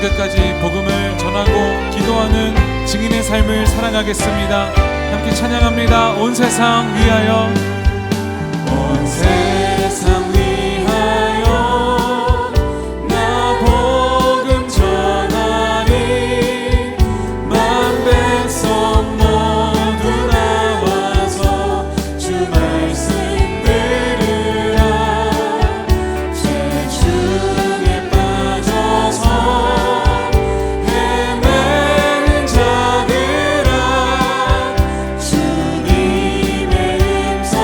땅끝까지 복음을 전하고 기도하는 증인의 삶을 살아가겠습니다. 함께 찬양합니다. 온 세상 위하여, 온 세상 위하여 나 복음 전하리. 만 백성 모두 나와서 주 말씀 들으라. 죄 중에 빠져서 헤매는 자들아, 주님의 음성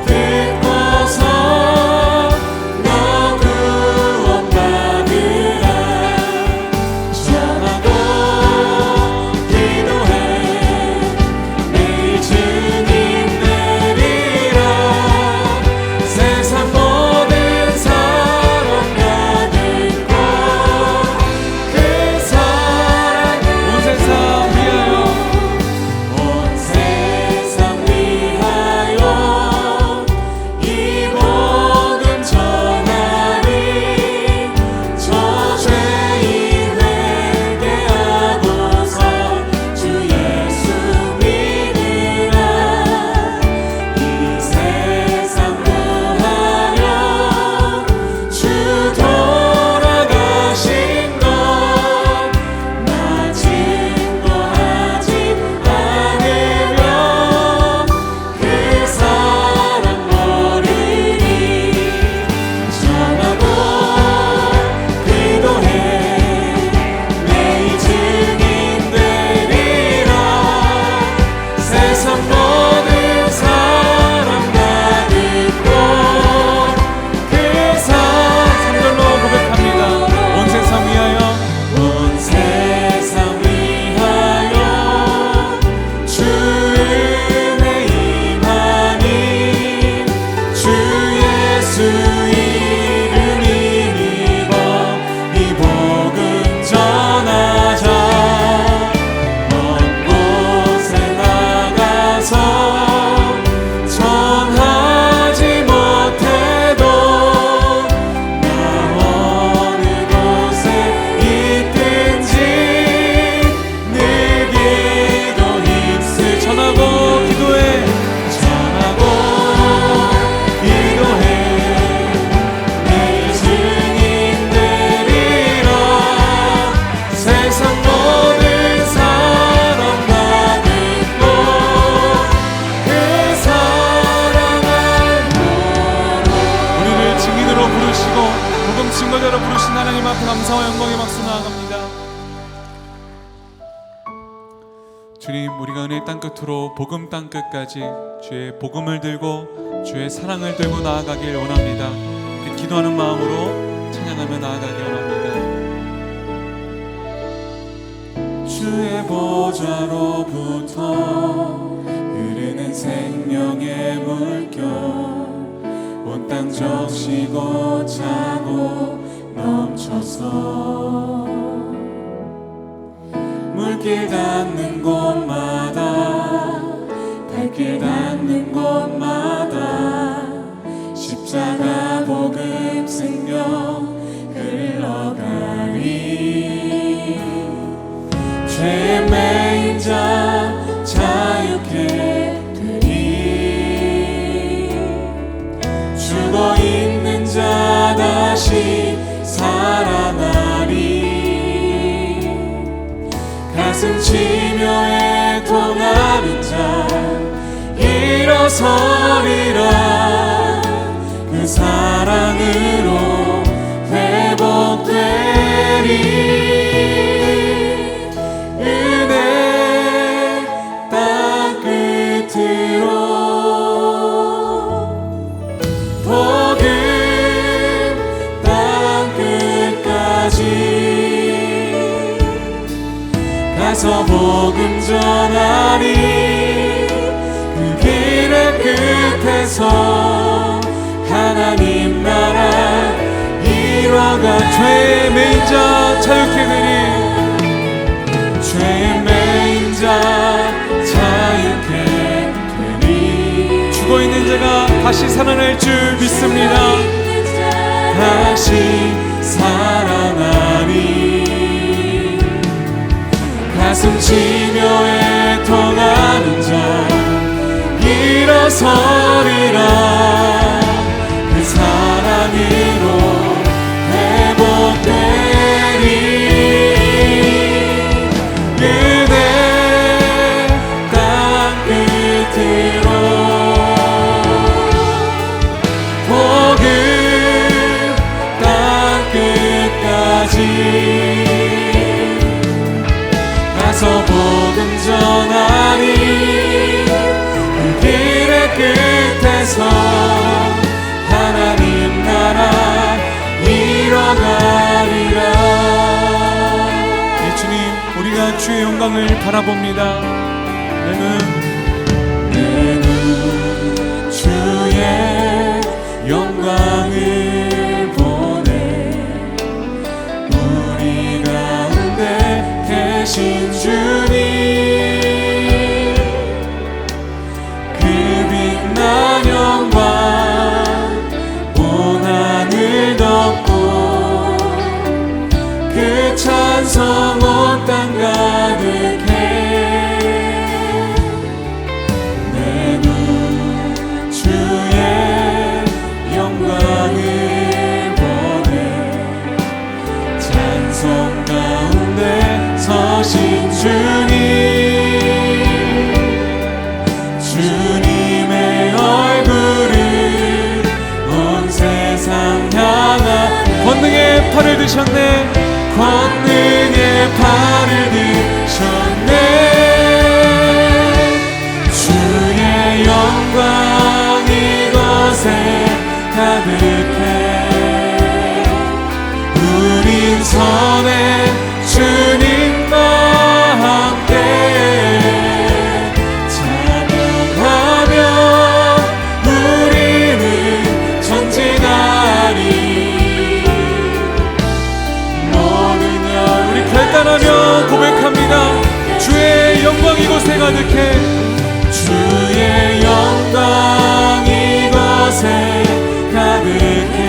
듣고서 너 구원받으라. 전하고 기도해 매일 주님 내리라. 세상 모든 사람 다 듣고 그 사랑 온 세상 위하여, 온 세상 위하여 이 복음 전하리. 저 죄인 회개하고서 주 예수 믿으라. 이 세상 구하려 주 돌아가신 것 나 증거하지 않으면 그 사랑 모르니. 전하고 기도해 매일 증인 되리라. 세상 모든 사람 다 듣고 그 사상들로 고백합니다. 온 세상 위하여, 온 세상 위하여 주 은혜 임하니. 주 예수 이름 힘입어 이 복음 전하자. 먼 곳에 나가서 전하지 못해도 나 어느 곳에 있든지 늘 기도 힘쓰. 전하고 기도해, 전하고 기도해 매일 증인 되리라. 세상 모든 사람 다 듣고 그 사랑을 우리를 증인으로 부르시고 복음 증거자로 부르신 하나님 앞에 감사와 영광의 박수 나아갑니다. 주님, 우리가 은혜 땅끝으로 복음 땅끝까지 주의 복음을 들고 주의 사랑을 들고 나아가길 원합니다. 그 기도하는 마음으로 찬양하며 나아가길 원합니다. 주의 보좌로부터 흐르는 생명의 물결 온 땅 적시고 차고 넘쳐서 물길 닿는 곳마다 발길 닿는 곳마다 십자가 복음 생명 흘러가리. 죄에 매인 자 자유케 되리. 죽어 있는 자 다시 살아나리. 가슴 치며 애통하는 자 일어서리라. 그 사랑으로 회복되리. 은혜 땅 끝으로 복음 땅 끝까지 가서 복음 전하리. 그 길의 끝에서 하나님 나라 이뤄가. 죄의 매인 자 자유케 되리. 죄의 매인 자 자유케 되리. 죽어있는 자가 다시 살아날 줄 믿습니다. 다시 살아나리. 숨쉬며 애통하는 자 일어서리라. 그 사랑으로 회복되리. 그대 땅끝으로 복음 땅끝까지 가서 복음 전하리. 그 길의 끝에서 하나님 나라 이뤄가리라. 예, 주님, 우리가 주의 영광을 바라봅니다. 내 눈 주의 영광을 보네. 우리 가운데 계신 주님, 그 빛난 영광 온 하늘 덮고 그 찬송 온 땅 가득해. 내 눈 주의 영광을 보네. 찬송 가운데 서신 주님, 주님의 얼굴을 온 세상 향한 권능의 팔을 드셨네. 권능의 팔을 드셨네. 주의 영광 이곳에 가득해. 우린 선해 주님과 함께 찬양하며 우리는 전진하리. 모든 열 우리 결단하며 고백합니다. 주의 영광 이곳에 가득해. 주의 영광 이곳에 가득해.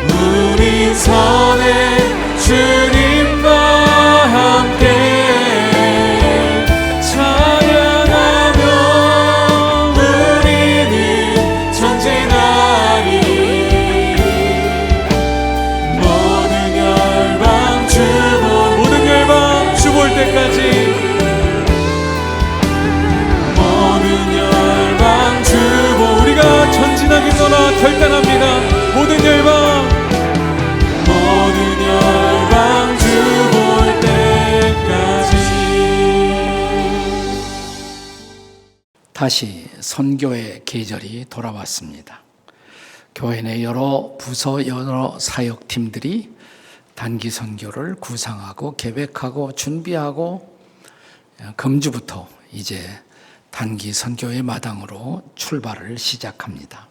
우린 선해 주님과 함께 찬양하며 우리는 전진하리. 모든 열방 주볼 때까지 모든 열방 주보 우리가 전진하겠노라 결단합니다. 모든 열방 주볼 때까지. 다시 선교의 계절이 돌아왔습니다. 교회 내 여러 부서, 여러 사역팀들이 단기 선교를 구상하고 계획하고 준비하고 금주부터 이제 단기 선교의 마당으로 출발을 시작합니다.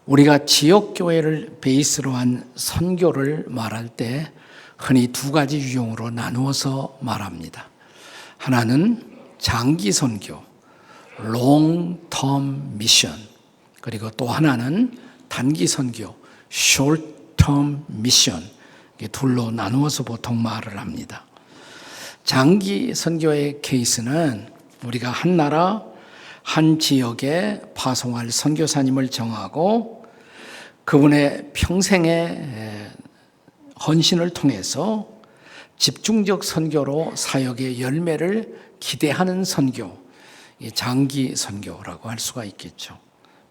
우리가 지역교회를 베이스로 한 선교를 말할 때 흔히 두 가지 유형으로 나누어서 말합니다. 하나는 장기 선교, long term mission, 그리고 또 하나는 단기 선교, short term mission, 둘로 나누어서 보통 말을 합니다. 장기 선교의 케이스는 우리가 한 나라, 한 지역에 파송할 선교사님을 정하고 그분의 평생의 헌신을 통해서 집중적 선교로 사역의 열매를 기대하는 선교, 장기 선교라고 할 수가 있겠죠.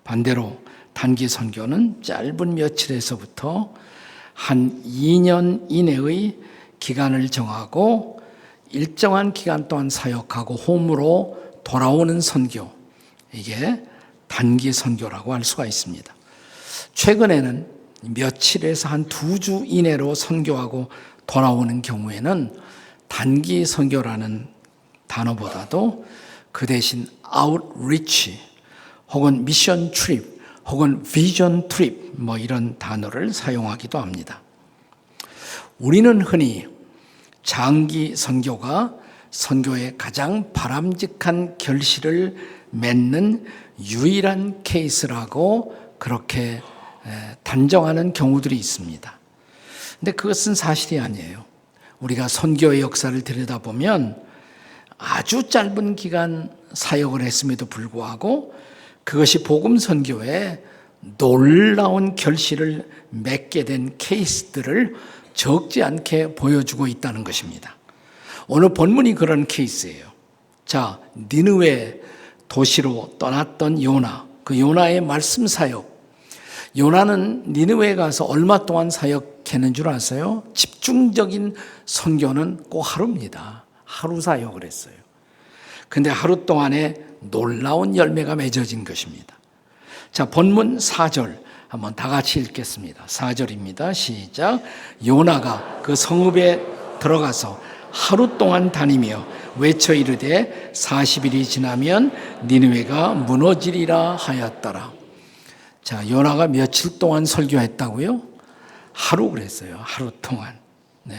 반대로 단기 선교는 짧은 며칠에서부터 한 2년 이내의 기간을 정하고 일정한 기간 동안 사역하고 홈으로 돌아오는 선교, 이게 단기 선교라고 할 수가 있습니다. 최근에는 며칠에서 한 2주 이내로 선교하고 돌아오는 경우에는 단기 선교라는 단어보다도 그 대신 outreach 혹은 미션 트립 혹은 비전 트립 이런 단어를 사용하기도 합니다. 우리는 흔히 장기 선교가 선교의 가장 바람직한 결실을 맺는 유일한 케이스라고 그렇게 단정하는 경우들이 있습니다. 근데 그것은 사실이 아니에요. 우리가 선교의 역사를 들여다보면 아주 짧은 기간 사역을 했음에도 불구하고 그것이 복음 선교에 놀라운 결실을 맺게 된 케이스들을 적지 않게 보여주고 있다는 것입니다. 오늘 본문이 그런 케이스예요. 자, 니느웨 도시로 떠났던 요나, 그 요나의 말씀 사역. 요나는 니느웨에 가서 얼마 동안 사역했는 줄 아세요? 집중적인 선교는 꼭 하루입니다. 하루 사역을 했어요. 근데 하루 동안에 놀라운 열매가 맺어진 것입니다. 자, 본문 4절 한번 다 같이 읽겠습니다. 4절입니다. 시작. 요나가 그 성읍에 들어가서 하루 동안 다니며 외쳐 이르되 40일이 지나면 니느웨가 무너지리라 하였더라. 자, 요나가 며칠 동안 설교했다고요? 하루 그랬어요. 하루 동안. 네.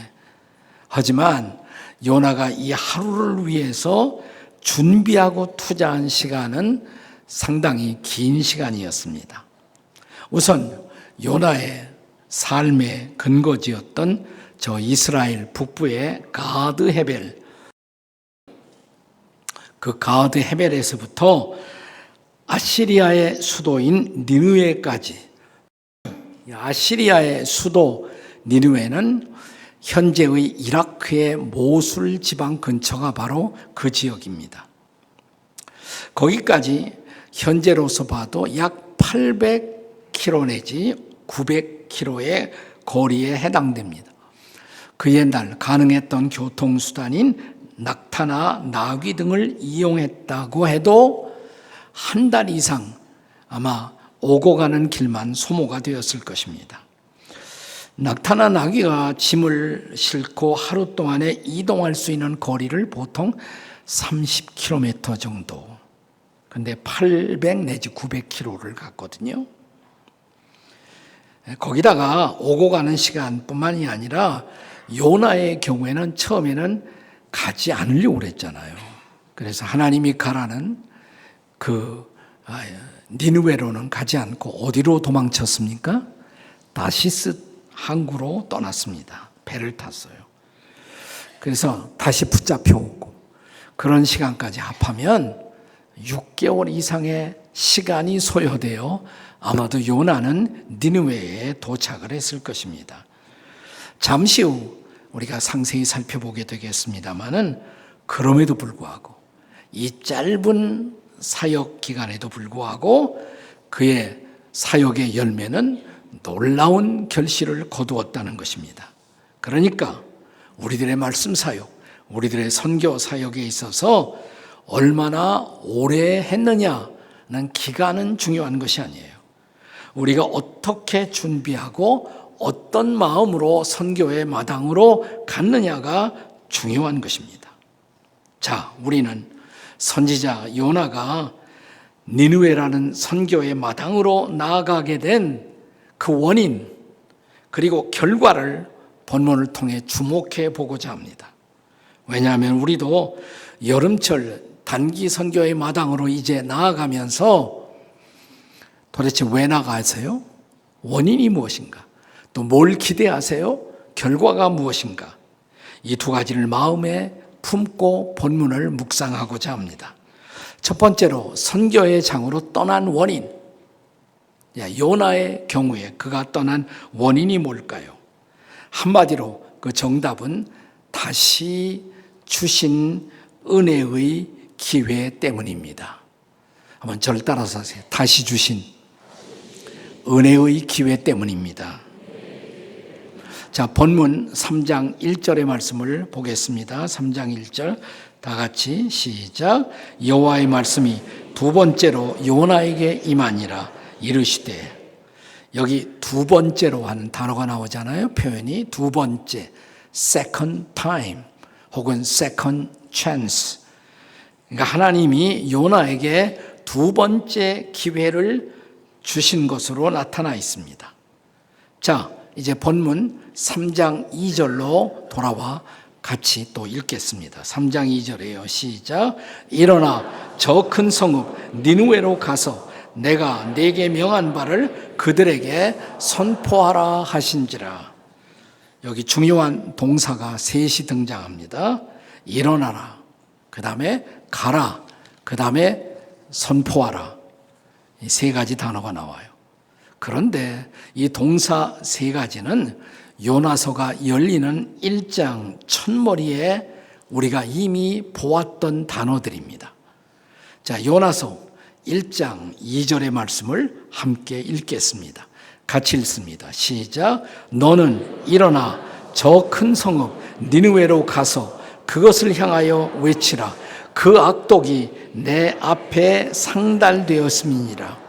하지만 요나가 이 하루를 위해서 준비하고 투자한 시간은 상당히 긴 시간이었습니다. 우선 요나의 삶의 근거지였던 저 이스라엘 북부의 가드 헤벨, 그 가드 헤벨에서부터 아시리아의 수도인 니느웨까지, 아시리아의 수도 니느웨는 현재의 이라크의 모술 지방 근처가 바로 그 지역입니다. 거기까지 현재로서 봐도 약 800km 내지 900km의 거리에 해당됩니다. 그 옛날 가능했던 교통수단인 낙타나 나귀 등을 이용했다고 해도 한 달 이상 아마 오고 가는 길만 소모가 되었을 것입니다. 낙타나 나귀가 짐을 싣고 하루 동안에 이동할 수 있는 거리를 보통 30km 정도. 근데 800 내지 900km를 갔거든요. 거기다가 오고 가는 시간뿐만이 아니라 요나의 경우에는 처음에는 가지 않으려고 그랬잖아요. 그래서 하나님이 가라는 그 니느웨로는 가지 않고 어디로 도망쳤습니까? 다시스 항구로 떠났습니다. 배를 탔어요. 그래서 다시 붙잡혀 오고 그런 시간까지 합하면 6개월 이상의 시간이 소요되어 아마도 요나는 니느웨에 도착을 했을 것입니다. 잠시 후 우리가 상세히 살펴보게 되겠습니다만은 그럼에도 불구하고 이 짧은 사역 기간에도 불구하고 그의 사역의 열매는 놀라운 결실을 거두었다는 것입니다. 그러니까 우리들의 말씀 사역, 우리들의 선교 사역에 있어서 얼마나 오래 했느냐는 기간은 중요한 것이 아니에요. 우리가 어떻게 준비하고 어떤 마음으로 선교의 마당으로 갔느냐가 중요한 것입니다. 자, 우리는 선지자 요나가 니느웨라는 선교의 마당으로 나아가게 된 그 원인 그리고 결과를 본문을 통해 주목해 보고자 합니다. 왜냐하면 우리도 여름철 단기 선교의 마당으로 이제 나아가면서 도대체 왜 나가세요? 원인이 무엇인가? 또 뭘 기대하세요? 결과가 무엇인가? 이 두 가지를 마음에 품고 본문을 묵상하고자 합니다. 첫 번째로 선교의 장으로 떠난 원인. 요나의 경우에 그가 떠난 원인이 뭘까요? 한마디로 그 정답은 다시 주신 은혜의 기회 때문입니다. 한번 저를 따라서 하세요. 다시 주신 은혜의 기회 때문입니다. 자, 본문 3장 1절의 말씀을 보겠습니다. 3장 1절 다 같이 시작. 여호와의 말씀이 두 번째로 요나에게 임하니라 이르시되, 여기 두 번째로 하는 단어가 나오잖아요. 표현이 두 번째, second time 혹은 second chance. 그러니까 하나님이 요나에게 두 번째 기회를 주신 것으로 나타나 있습니다. 자, 이제 본문 3장 2절로 돌아와 같이 또 읽겠습니다. 3장 2절이에요. 시작. 일어나 저 큰 성읍 니느웨로 가서 내가 네게 명한 바를 그들에게 선포하라 하신지라. 여기 중요한 동사가 셋이 등장합니다. 일어나라, 그 다음에 가라, 그 다음에 선포하라. 이 세 가지 단어가 나와요. 그런데 이 동사 세 가지는 요나서가 열리는 1장 첫머리에 우리가 이미 보았던 단어들입니다. 자, 요나서 1장 2절의 말씀을 함께 읽겠습니다. 같이 읽습니다. 시작. 너는 일어나 저 큰 성읍 니느웨로 가서 그것을 향하여 외치라. 그 악독이 내 앞에 상달되었음이니라.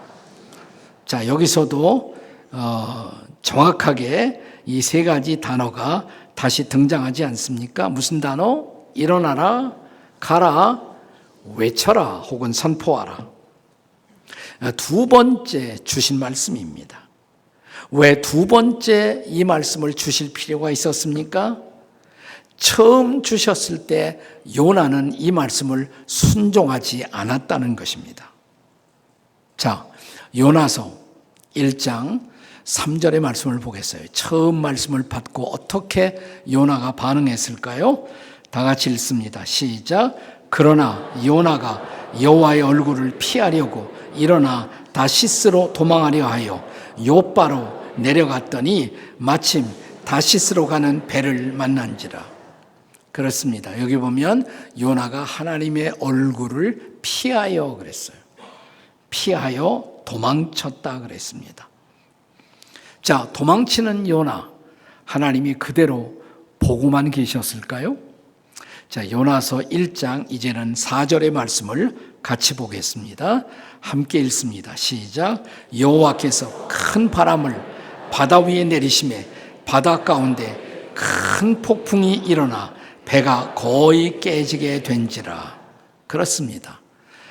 자, 여기서도 정확하게 이 세 가지 단어가 다시 등장하지 않습니까? 무슨 단어? 일어나라, 가라, 외쳐라, 혹은 선포하라. 두 번째 주신 말씀입니다. 왜 두 번째 이 말씀을 주실 필요가 있었습니까? 처음 주셨을 때 요나는 이 말씀을 순종하지 않았다는 것입니다. 자, 요나서 1장 3절의 말씀을 보겠어요. 처음 말씀을 받고 어떻게 요나가 반응했을까요? 다 같이 읽습니다. 시작. 그러나 요나가 여호와의 얼굴을 피하려고 일어나 다시스로 도망하려 하여 요바로 내려갔더니 마침 다시스로 가는 배를 만난지라. 그렇습니다. 여기 보면 요나가 하나님의 얼굴을 피하여 그랬어요. 피하여 도망쳤다 그랬습니다. 자, 도망치는 요나, 하나님이 그대로 보고만 계셨을까요? 자, 요나서 1장 이제는 4절의 말씀을 같이 보겠습니다. 함께 읽습니다. 시작. 여호와께서 큰 바람을 바다 위에 내리심에 바다 가운데 큰 폭풍이 일어나 배가 거의 깨지게 된지라. 그렇습니다.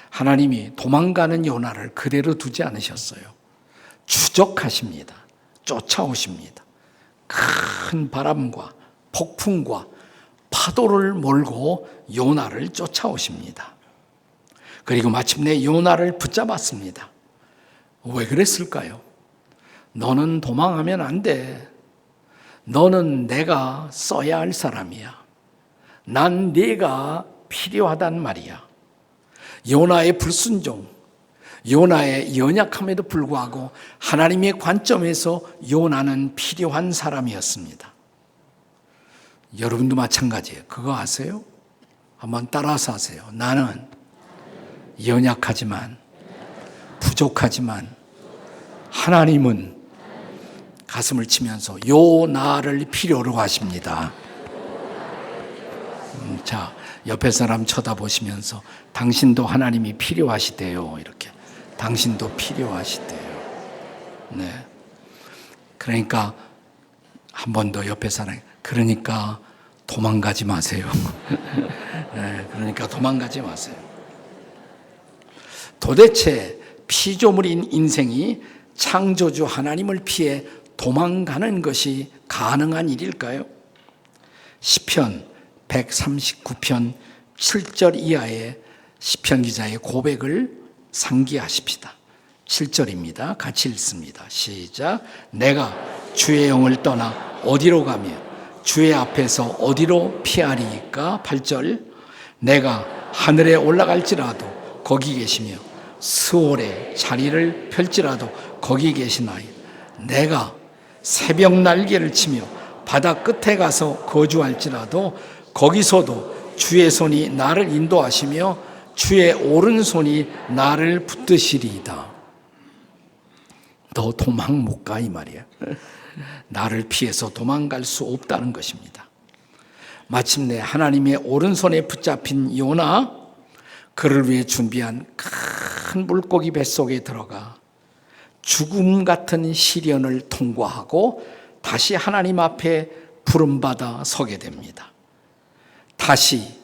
하나님이 도망가는 요나를 그대로 두지 않으셨어요. 추적하십니다. 쫓아오십니다. 큰 바람과 폭풍과 파도를 몰고 요나를 쫓아오십니다. 그리고 마침내 요나를 붙잡았습니다. 왜 그랬을까요? 너는 도망하면 안 돼. 너는 내가 써야 할 사람이야. 난 네가 필요하단 말이야. 요나의 불순종, 요나의 연약함에도 불구하고 하나님의 관점에서 요나는 필요한 사람이었습니다. 여러분도 마찬가지예요. 그거 아세요? 한번 따라서 하세요. 나는 연약하지만 부족하지만 하나님은 가슴을 치면서 요나를 필요로 하십니다. 자, 옆에 사람 쳐다보시면서 당신도 하나님이 필요하시대요. 이렇게. 당신도 필요하시대요. 네. 그러니까 한 번 더 옆에 사람, 그러니까 도망가지 마세요. 네, 그러니까 도망가지 마세요. 도대체 피조물인 인생이 창조주 하나님을 피해 도망가는 것이 가능한 일일까요? 시편 139편 7절 이하의 시편 기자의 고백을 상기하십시다. 7절입니다. 같이 읽습니다. 시작. 내가 주의 영을 떠나 어디로 가며 주의 앞에서 어디로 피하리이까? 8절. 내가 하늘에 올라갈지라도 거기 계시며 스올에 자리를 펼지라도 거기 계시나이. 내가 새벽 날개를 치며 바다 끝에 가서 거주할지라도 거기서도 주의 손이 나를 인도하시며 주의 오른손이 나를 붙드시리이다. 너 도망 못 가 이 말이야. 나를 피해서 도망갈 수 없다는 것입니다. 마침내 하나님의 오른손에 붙잡힌 요나, 그를 위해 준비한 큰 물고기 뱃속에 들어가 죽음 같은 시련을 통과하고 다시 하나님 앞에 부름받아 서게 됩니다. 다시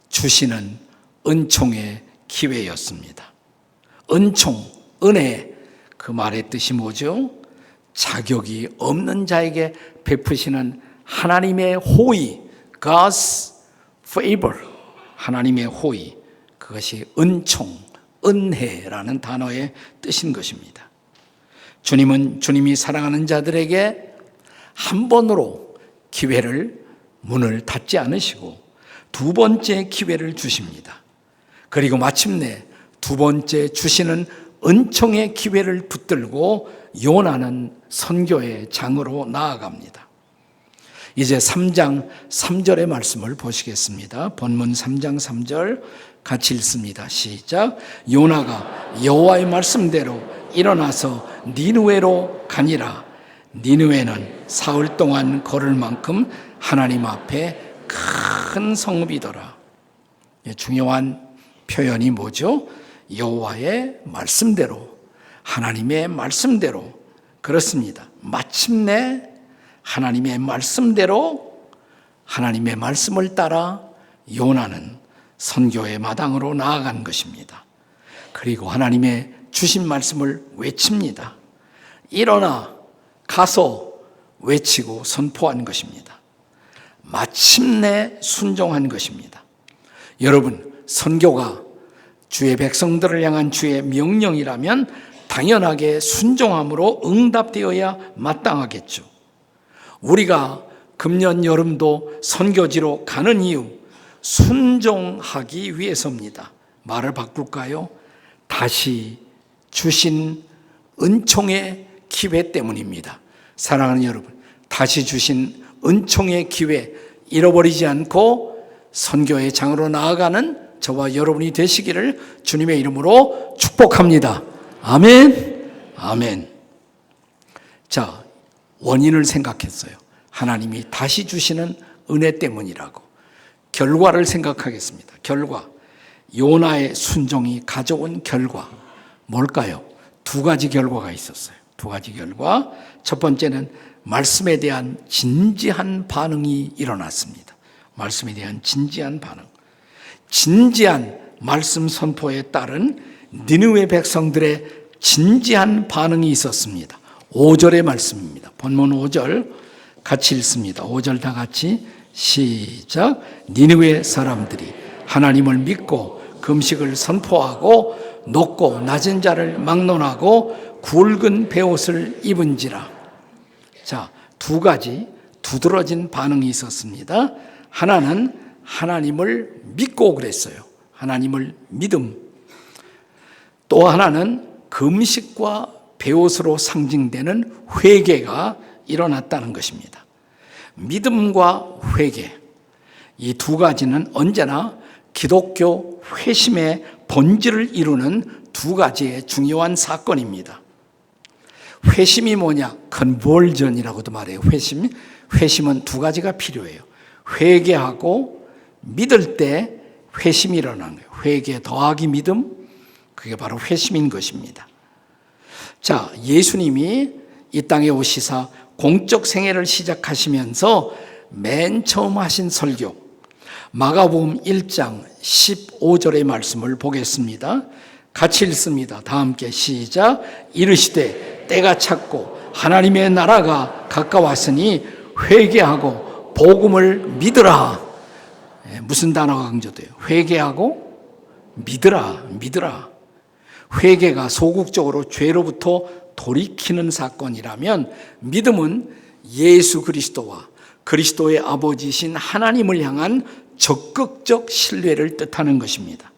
주시는 은총의 기회였습니다. 은총, 은혜, 그 말의 뜻이 뭐죠? 자격이 없는 자에게 베푸시는 하나님의 호의, God's favor, 하나님의 호의, 그것이 은총, 은혜라는 단어의 뜻인 것입니다. 주님은 주님이 사랑하는 자들에게 한 번으로 기회를 문을 닫지 않으시고 두 번째 기회를 주십니다. 그리고 마침내 두 번째 주시는 은총의 기회를 붙들고 요나는 선교의 장으로 나아갑니다. 이제 3장 3절의 말씀을 보시겠습니다. 본문 3장 3절 같이 읽습니다. 시작. 요나가 여호와의 말씀대로 일어나서 니느웨로 가니라. 니느웨는 사흘 동안 걸을 만큼 하나님 앞에 큰 성읍이더라. 중요한 표현이 뭐죠? 여호와의 말씀대로, 하나님의 말씀대로. 그렇습니다. 마침내 하나님의 말씀대로, 하나님의 말씀을 따라 요나는 선교의 마당으로 나아간 것입니다. 그리고 하나님의 주신 말씀을 외칩니다. 일어나 가서 외치고 선포한 것입니다. 마침내 순종한 것입니다. 여러분, 선교가 주의 백성들을 향한 주의 명령이라면 당연하게 순종함으로 응답되어야 마땅하겠죠. 우리가 금년 여름도 선교지로 가는 이유, 순종하기 위해서입니다. 말을 바꿀까요? 다시 주신 은총의 기회 때문입니다. 사랑하는 여러분, 다시 주신 은총의 기회 잃어버리지 않고 선교의 장으로 나아가는 저와 여러분이 되시기를 주님의 이름으로 축복합니다. 아멘. 아멘. 자, 원인을 생각했어요. 하나님이 다시 주시는 은혜 때문이라고. 결과를 생각하겠습니다. 결과. 요나의 순종이 가져온 결과. 뭘까요? 두 가지 결과가 있었어요. 두 가지 결과. 첫 번째는 말씀에 대한 진지한 반응이 일어났습니다. 말씀에 대한 진지한 반응. 진지한 말씀 선포에 따른 니느웨 백성들의 진지한 반응이 있었습니다. 5절의 말씀입니다. 본문 5절 같이 읽습니다. 5절 다 같이 시작. 니느웨 사람들이 하나님을 믿고 금식을 선포하고 높고 낮은 자를 막론하고 굵은 베옷을 입은지라. 자, 두 가지 두드러진 반응이 있었습니다. 하나는 하나님을 믿고 그랬어요. 하나님을 믿음. 또 하나는 금식과 베옷으로 상징되는 회개가 일어났다는 것입니다. 믿음과 회개, 이 두 가지는 언제나 기독교 회심의 본질을 이루는 두 가지의 중요한 사건입니다. 회심이 뭐냐? 컨버전이라고도 말해요. 회심은 두 가지가 필요해요. 회개하고 믿을 때 회심이 일어나는 거예요. 회개 더하기 믿음, 그게 바로 회심인 것입니다. 자, 예수님이 이 땅에 오시사 공적 생애를 시작하시면서 맨 처음 하신 설교, 마가복음 1장 15절의 말씀을 보겠습니다. 같이 읽습니다. 다 함께 시작. 이르시되 때가 찼고 하나님의 나라가 가까웠으니 회개하고 복음을 믿으라. 무슨 단어가 강조돼요? 회개하고 믿으라. 회개가 소극적으로 죄로부터 돌이키는 사건이라면 믿음은 예수 그리스도와 그리스도의 아버지신 하나님을 향한 적극적 신뢰를 뜻하는 것입니다.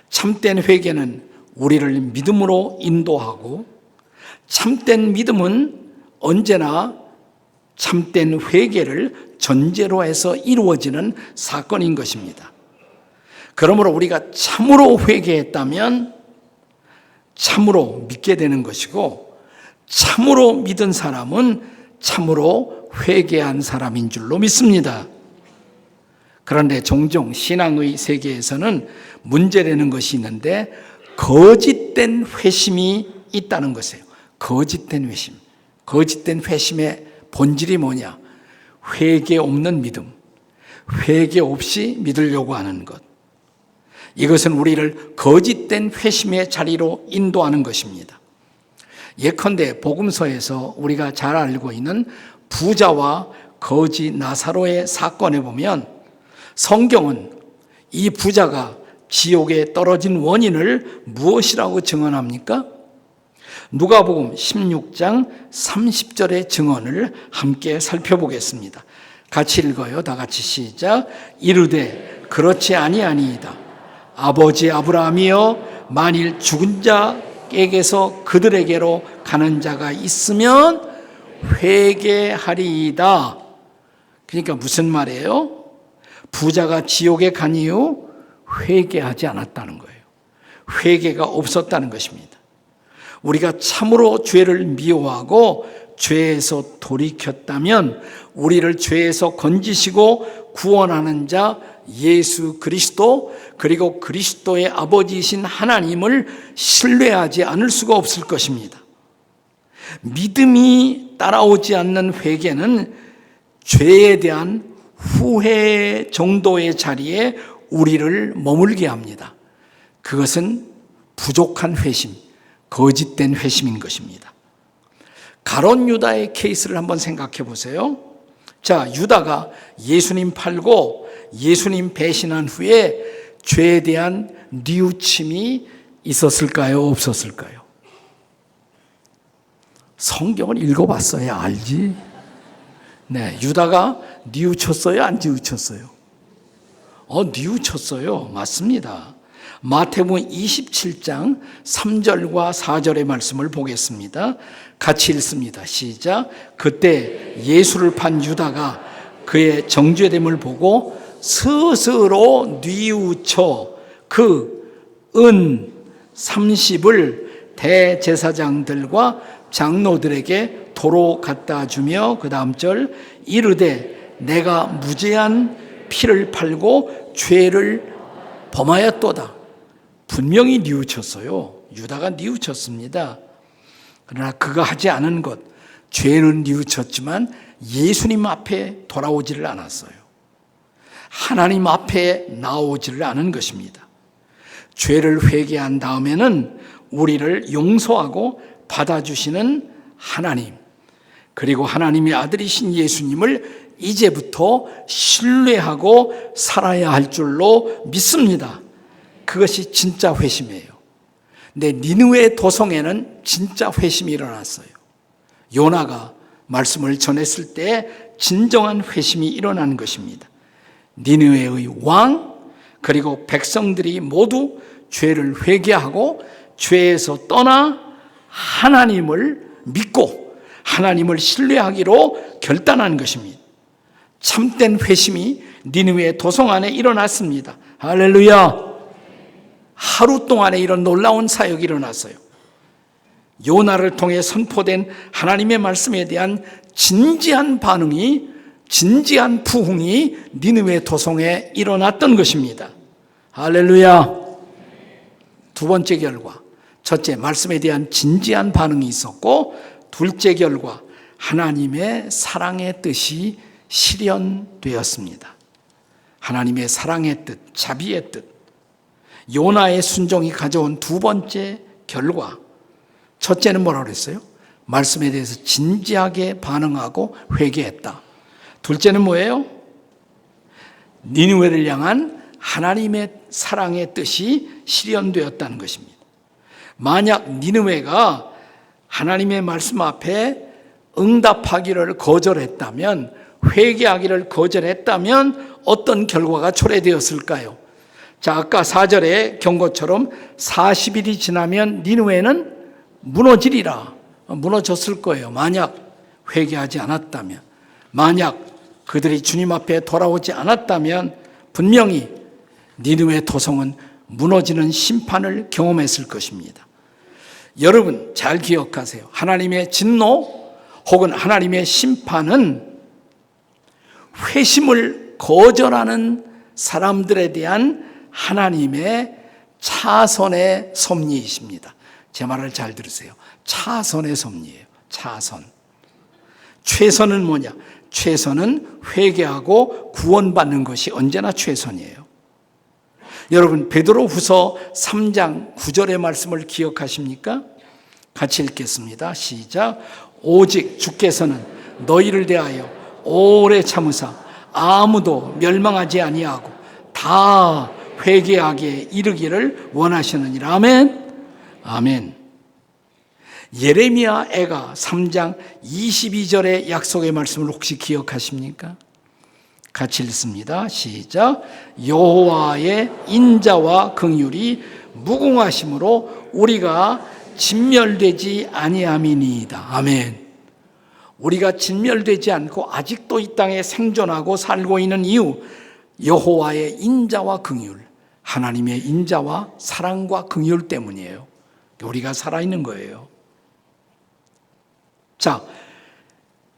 참된 회개는 우리를 믿음으로 인도하고 참된 믿음은 언제나 참된 회개를 전제로 해서 이루어지는 사건인 것입니다. 그러므로 우리가 참으로 회개했다면 참으로 믿게 되는 것이고 참으로 믿은 사람은 참으로 회개한 사람인 줄로 믿습니다. 그런데 종종 신앙의 세계에서는 문제되는 것이 있는데 거짓된 회심이 있다는 것이에요. 거짓된 회심. 거짓된 회심의 본질이 뭐냐? 회개 없는 믿음. 회개 없이 믿으려고 하는 것. 이것은 우리를 거짓된 회심의 자리로 인도하는 것입니다. 예컨대 복음서에서 우리가 잘 알고 있는 부자와 거지 나사로의 사건에 보면 성경은 이 부자가 지옥에 떨어진 원인을 무엇이라고 증언합니까? 누가복음 16장 30절의 증언을 함께 살펴보겠습니다. 같이 읽어요. 다 같이 시작. 이르되 그렇지 아니하니이다. 아버지 아브라함이여 만일 죽은 자에게서 그들에게로 가는 자가 있으면 회개하리이다. 그러니까 무슨 말이에요? 부자가 지옥에 간 이후 회개하지 않았다는 거예요. 회개가 없었다는 것입니다. 우리가 참으로 죄를 미워하고 죄에서 돌이켰다면 우리를 죄에서 건지시고 구원하는 자 예수 그리스도, 그리고 그리스도의 아버지이신 하나님을 신뢰하지 않을 수가 없을 것입니다. 믿음이 따라오지 않는 회개는 죄에 대한 후회 정도의 자리에 우리를 머물게 합니다. 그것은 부족한 회심, 거짓된 회심인 것입니다. 가룟 유다의 케이스를 한번 생각해 보세요. 자, 유다가 예수님 팔고 예수님 배신한 후에 죄에 대한 뉘우침이 있었을까요? 없었을까요? 성경을 읽어봤어야 알지. 네, 유다가 뉘우쳤어요? 안 뉘우쳤어요? 뉘우쳤어요. 맞습니다. 마태복음 27장 3절과 4절의 말씀을 보겠습니다. 같이 읽습니다. 시작. 그때 예수를 판 유다가 그의 정죄됨을 보고 스스로 뉘우쳐 그 은 30을 대제사장들과 장로들에게 도로 갖다 주며 그 다음 절 이르되 내가 무죄한 피를 팔고 죄를 범하였도다. 분명히 뉘우쳤어요. 유다가 뉘우쳤습니다. 그러나 그가 하지 않은 것, 죄는 뉘우쳤지만 예수님 앞에 돌아오지를 않았어요. 하나님 앞에 나오지를 않은 것입니다. 죄를 회개한 다음에는 우리를 용서하고 받아주시는 하나님, 그리고 하나님의 아들이신 예수님을 이제부터 신뢰하고 살아야 할 줄로 믿습니다. 그것이 진짜 회심이에요. 근데 니느웨 도성에는 진짜 회심이 일어났어요. 요나가 말씀을 전했을 때 진정한 회심이 일어난 것입니다. 니느웨의 왕 그리고 백성들이 모두 죄를 회개하고 죄에서 떠나 하나님을 믿고 하나님을 신뢰하기로 결단한 것입니다. 참된 회심이 니느웨 도성 안에 일어났습니다. 할렐루야. 하루 동안에 이런 놀라운 사역이 일어났어요. 요나를 통해 선포된 하나님의 말씀에 대한 진지한 반응이, 진지한 부흥이 니느웨 도성에 일어났던 것입니다. 할렐루야. 두 번째 결과, 첫째, 말씀에 대한 진지한 반응이 있었고, 둘째 결과, 하나님의 사랑의 뜻이 실현되었습니다. 하나님의 사랑의 뜻, 자비의 뜻, 요나의 순종이 가져온 두 번째 결과. 첫째는 뭐라고 그랬어요? 말씀에 대해서 진지하게 반응하고 회개했다. 둘째는 뭐예요? 니느웨를 향한 하나님의 사랑의 뜻이 실현되었다는 것입니다. 만약 니느웨가 하나님의 말씀 앞에 응답하기를 거절했다면, 회개하기를 거절했다면 어떤 결과가 초래되었을까요? 자, 아까 4절의 경고처럼 40일이 지나면 니느웨는 무너지리라. 무너졌을 거예요. 만약 회개하지 않았다면, 만약 그들이 주님 앞에 돌아오지 않았다면 분명히 니느웨 도성은 무너지는 심판을 경험했을 것입니다. 여러분 잘 기억하세요. 하나님의 진노 혹은 하나님의 심판은 회심을 거절하는 사람들에 대한 하나님의 차선의 섭리이십니다. 제 말을 잘 들으세요. 차선의 섭리예요. 차선. 최선은 뭐냐? 최선은 회개하고 구원받는 것이 언제나 최선이에요. 여러분 베드로후서 3장 9절의 말씀을 기억하십니까? 같이 읽겠습니다. 시작. 오직 주께서는 너희를 대하여 오래 참으사 아무도 멸망하지 아니하고 다 회개하게 이르기를 원하시느니라. 아멘. 아멘. 예레미야 애가 3장 22절의 약속의 말씀을 혹시 기억하십니까? 같이 읽습니다. 시작. 여호와의 인자와 긍휼이 무궁하심으로 우리가 진멸되지 아니함이니이다. 아멘. 우리가 진멸되지 않고 아직도 이 땅에 생존하고 살고 있는 이유, 여호와의 인자와 긍휼, 하나님의 인자와 사랑과 긍휼 때문이에요. 우리가 살아있는 거예요. 자,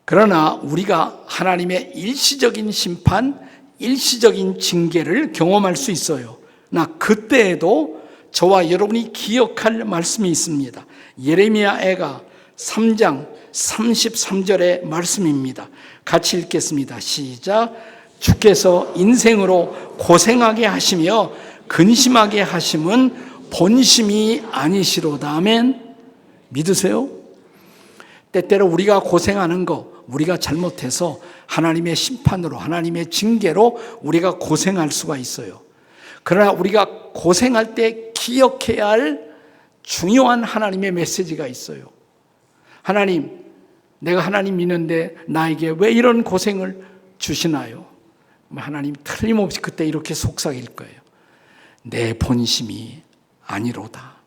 그러나 우리가 하나님의 일시적인 심판, 일시적인 징계를 경험할 수 있어요. 나 그때에도 저와 여러분이 기억할 말씀이 있습니다. 예레미야 애가 3장 33절의 말씀입니다. 같이 읽겠습니다. 시작. 주께서 인생으로 고생하게 하시며 근심하게 하심은 본심이 아니시로다. 아멘. 믿으세요? 때때로 우리가 고생하는 거, 우리가 잘못해서 하나님의 심판으로, 하나님의 징계로 우리가 고생할 수가 있어요. 그러나 우리가 고생할 때 기억해야 할 중요한 하나님의 메시지가 있어요. 하나님, 내가 하나님 믿는데 나에게 왜 이런 고생을 주시나요? 하나님 틀림없이 그때 이렇게 속삭일 거예요. 내 본심이 아니로다.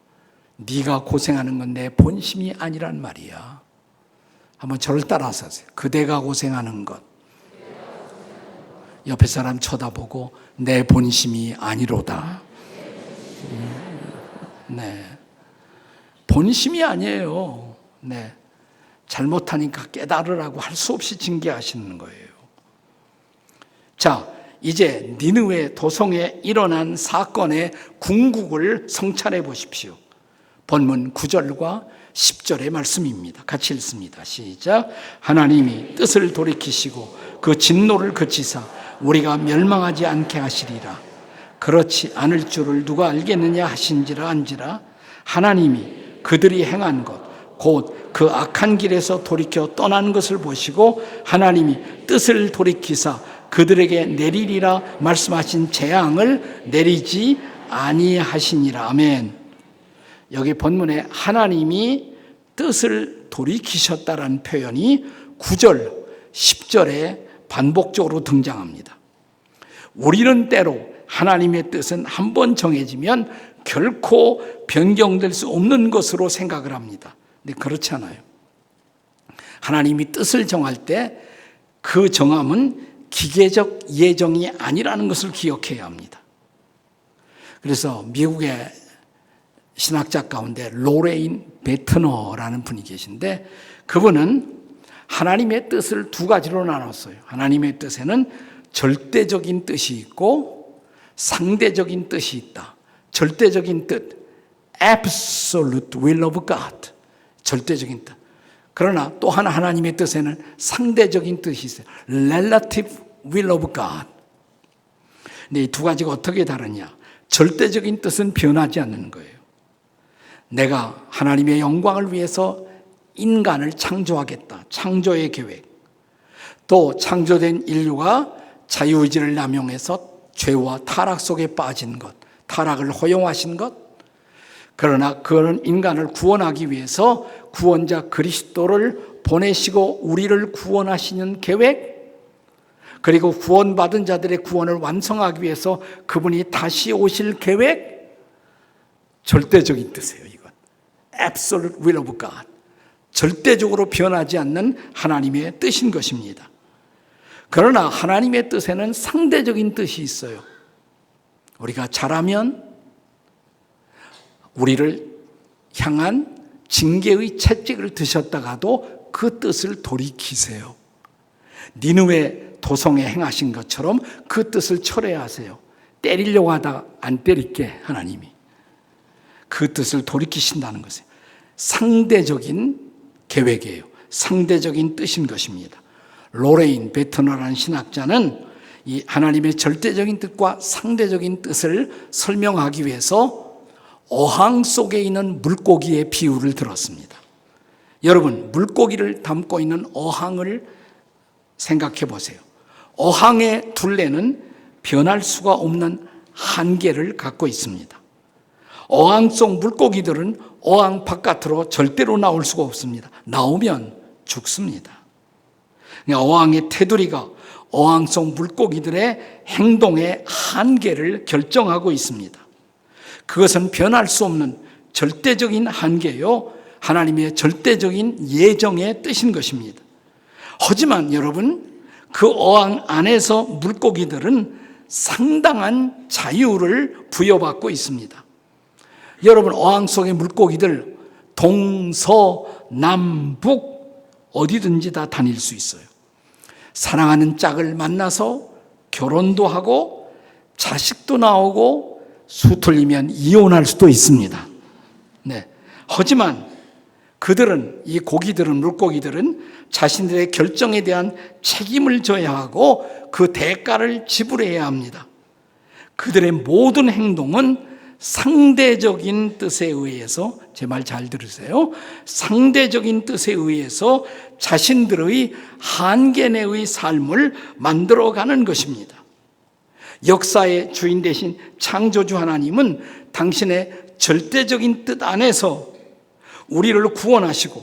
네가 고생하는 건 내 본심이 아니란 말이야. 한번 저를 따라서 하세요. 그대가 고생하는 것. 옆에 사람 쳐다보고 내 본심이 아니로다. 네. 본심이 아니에요. 네. 잘못하니까 깨달으라고 할 수 없이 징계하시는 거예요. 자, 이제 니느웨 도성에 일어난 사건의 궁극을 성찰해 보십시오. 본문 9절과 10절의 말씀입니다. 같이 읽습니다. 시작. 하나님이 뜻을 돌이키시고 그 진노를 그치사 우리가 멸망하지 않게 하시리라. 그렇지 않을 줄을 누가 알겠느냐 하신지라 한지라. 하나님이 그들이 행한 것 곧 그 악한 길에서 돌이켜 떠난 것을 보시고 하나님이 뜻을 돌이키사 그들에게 내리리라 말씀하신 재앙을 내리지 아니하시니라. 아멘. 여기 본문에 하나님이 뜻을 돌이키셨다라는 표현이 9절, 10절에 반복적으로 등장합니다. 우리는 때로 하나님의 뜻은 한번 정해지면 결코 변경될 수 없는 것으로 생각을 합니다. 근데 그렇지 않아요. 하나님이 뜻을 정할 때 그 정함은 기계적 예정이 아니라는 것을 기억해야 합니다. 그래서 미국의 신학자 가운데 로레인 베트너라는 분이 계신데 그분은 하나님의 뜻을 두 가지로 나눴어요. 하나님의 뜻에는 절대적인 뜻이 있고 상대적인 뜻이 있다. 절대적인 뜻, absolute will of God, 절대적인 뜻. 그러나 또 하나 하나님의 뜻에는 상대적인 뜻이 있어요. relative will of God. 근데 이 두 가지가 어떻게 다르냐? 절대적인 뜻은 변하지 않는 거예요. 내가 하나님의 영광을 위해서 인간을 창조하겠다. 창조의 계획. 또 창조된 인류가 자유의지를 남용해서 죄와 타락 속에 빠진 것, 타락을 허용하신 것. 그러나 그는 인간을 구원하기 위해서 구원자 그리스도를 보내시고 우리를 구원하시는 계획, 그리고 구원받은 자들의 구원을 완성하기 위해서 그분이 다시 오실 계획, 절대적인 뜻이에요. 이건 absolute will of God, 절대적으로 변하지 않는 하나님의 뜻인 것입니다. 그러나 하나님의 뜻에는 상대적인 뜻이 있어요. 우리가 잘하면 우리를 향한 징계의 채찍을 드셨다가도 그 뜻을 돌이키세요. 니느웨 도성에 행하신 것처럼 그 뜻을 철회하세요. 때리려고 하다가 안 때릴게 하나님이. 그 뜻을 돌이키신다는 것이에요. 상대적인 계획이에요. 상대적인 뜻인 것입니다. 로레인 베트너라는 신학자는 이 하나님의 절대적인 뜻과 상대적인 뜻을 설명하기 위해서 어항 속에 있는 물고기의 비유를 들었습니다. 여러분, 물고기를 담고 있는 어항을 생각해 보세요. 어항의 둘레는 변할 수가 없는 한계를 갖고 있습니다. 어항 속 물고기들은 어항 바깥으로 절대로 나올 수가 없습니다. 나오면 죽습니다. 어항의 테두리가 어항 속 물고기들의 행동의 한계를 결정하고 있습니다. 그것은 변할 수 없는 절대적인 한계요, 하나님의 절대적인 예정의 뜻인 것입니다. 하지만 여러분, 그 어항 안에서 물고기들은 상당한 자유를 부여받고 있습니다. 여러분, 어항 속의 물고기들 동서남북 어디든지 다 다닐 수 있어요. 사랑하는 짝을 만나서 결혼도 하고 자식도 나오고 수틀리면 이혼할 수도 있습니다. 네. 하지만 그들은, 이 고기들은, 물고기들은 자신들의 결정에 대한 책임을 져야 하고 그 대가를 지불해야 합니다. 그들의 모든 행동은 상대적인 뜻에 의해서, 제 말 잘 들으세요. 상대적인 뜻에 의해서 자신들의 한계 내의 삶을 만들어가는 것입니다. 역사의 주인 되신 창조주 하나님은 당신의 절대적인 뜻 안에서 우리를 구원하시고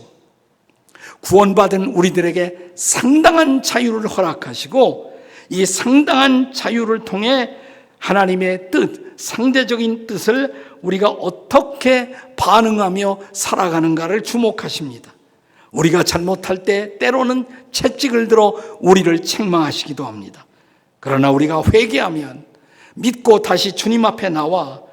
구원받은 우리들에게 상당한 자유를 허락하시고 이 상당한 자유를 통해 하나님의 뜻, 상대적인 뜻을 우리가 어떻게 반응하며 살아가는가를 주목하십니다. 우리가 잘못할 때 때로는 채찍을 들어 우리를 책망하시기도 합니다. 그러나 우리가 회개하면, 믿고 다시 주님 앞에 나와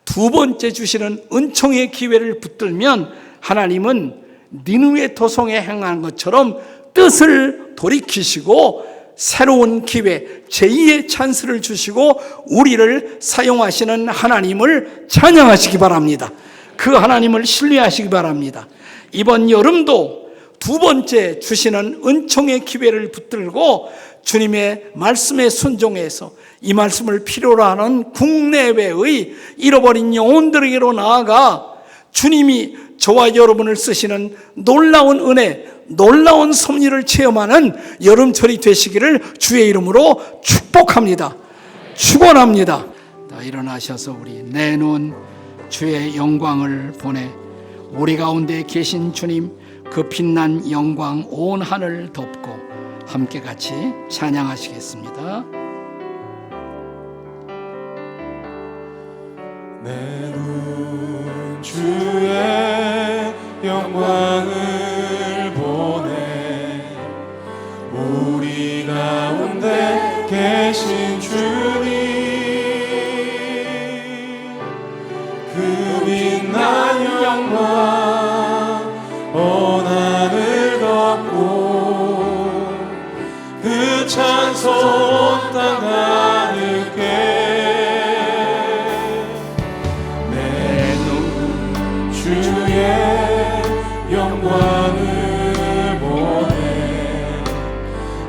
두 번째 주시는 은총의 기회를 붙들면 하나님은 니느웨 도성에 행한 것처럼 뜻을 돌이키시고 새로운 기회, 제2의 찬스를 주시고 우리를 사용하시는 하나님을 찬양하시기 바랍니다. 그 하나님을 신뢰하시기 바랍니다. 이번 여름도 두 번째 주시는 은총의 기회를 붙들고 주님의 말씀에 순종해서 이 말씀을 필요로 하는 국내외의 잃어버린 영혼들에게로 나아가 주님이 저와 여러분을 쓰시는 놀라운 은혜, 놀라운 섭리를 체험하는 여름철이 되시기를 주의 이름으로 축복합니다. 축원합니다. 다 일어나셔서 우리 내놓은 주의 영광을 보내 우리 가운데 계신 주님, 그 빛난 영광 온 하늘 덮고 함께 같이 찬양하시겠습니다. 내눈 주의 영광을 보내 우리 가운데 계신 주님, 그 빛난 영광 온 하늘 덮고 그 찬송 땅 가득해 주의 영광을 보내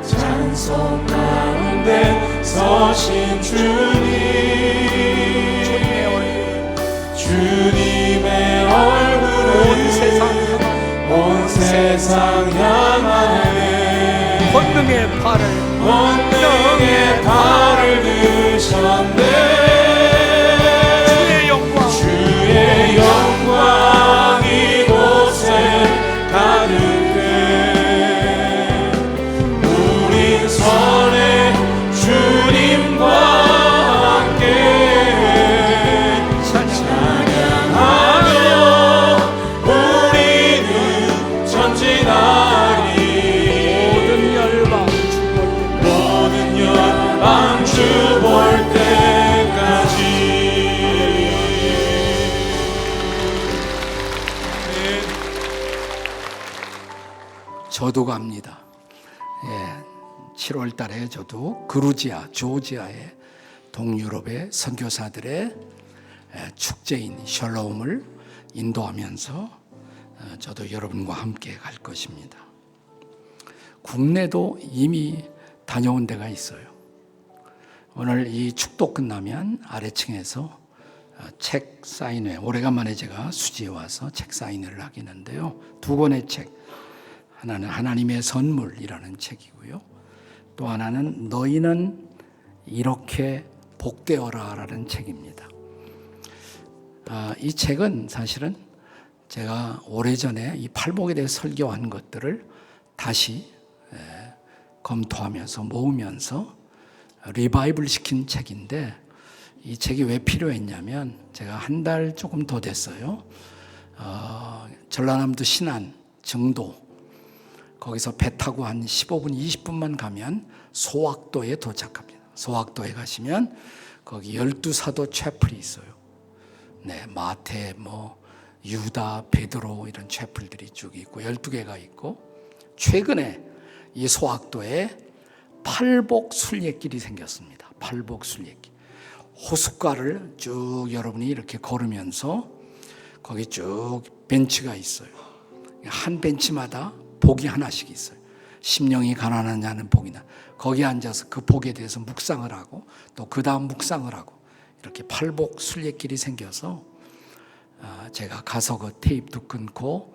찬송 가운데 서신 주님의 얼굴을 온 세상 향하네 권능의 발을 드셨네 주의 영광 이곳에 가득해 우린 선해 주님과 함께 찬양하며 우리는 전진하리 모든 열방 주 볼 때까지. 저도 갑니다. 7월 달에 저도 그루지아, 조지아의 동유럽의 선교사들의 축제인 샬롬을 인도하면서 저도 여러분과 함께 갈 것입니다. 국내도 이미 다녀온 데가 있어요. 오늘 이 축도 끝나면 아래층에서 책 사인회, 오래간만에 제가 수지에 와서 책 사인회를 하겠는데요. 두 권의 책, 하나는 하나님의 선물이라는 책이고요. 또 하나는 너희는 이렇게 복되어라 라는 책입니다. 이 책은 사실은 제가 오래전에 이 팔복에 대해 설교한 것들을 다시 검토하면서 모으면서 리바이블 시킨 책인데, 이 책이 왜 필요했냐면 제가 한 달 조금 더 됐어요. 전라남도 신안 정도, 거기서 배 타고 한 15분 20분만 가면 소학도에 도착합니다. 소학도에 가시면 거기 12사도 채플이 있어요. 네, 마태, 유다, 베드로 이런 채플들이 쭉 있고 12개가 있고, 최근에 이 소학도에 팔복 순례길이 생겼습니다. 팔복 순례길. 호숫가를 쭉 여러분이 이렇게 걸으면서 거기 쭉 벤치가 있어요. 한 벤치마다 복이 하나씩 있어요. 심령이 가난한 자는 복이나, 거기 앉아서 그 복에 대해서 묵상을 하고 또 그 다음 묵상을 하고, 이렇게 팔복 순례길이 생겨서 제가 가서 그 테이프도 끊고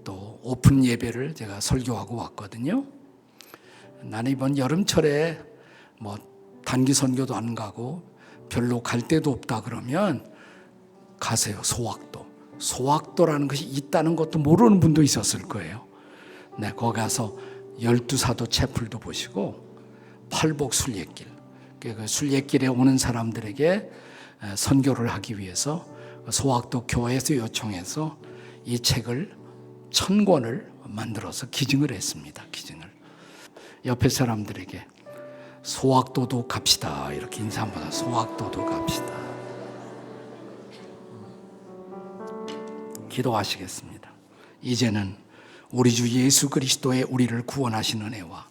또 오픈 예배를 제가 설교하고 왔거든요. 나는 이번 여름철에 단기 선교도 안 가고 별로 갈 데도 없다 그러면 가세요. 소학도. 소학도라는 것이 있다는 것도 모르는 분도 있었을 거예요. 네, 거기 가서 12사도 채플도 보시고 팔복 순례길, 그 순례길에 오는 사람들에게 선교를 하기 위해서 소학도 교회에서 요청해서 이 책을 1000권을 만들어서 기증을 했습니다. 기증을. 옆에 사람들에게 소학도도 갑시다 이렇게 인사 한번 하세요. 소학도도 갑시다. 기도하시겠습니다. 이제는 우리 주 예수 그리스도의 우리를 구원하신 은혜와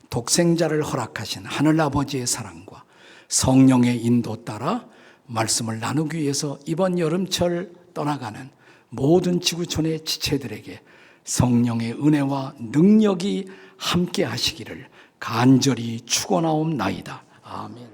독생자를 허락하신 하늘아버지의 사랑과 성령의 인도 따라 말씀을 나누기 위해서 이번 여름철 떠나가는 모든 지구촌의 지체들에게 성령의 은혜와 능력이 함께 하시기를 간절히 축원하옵나이다. 아멘.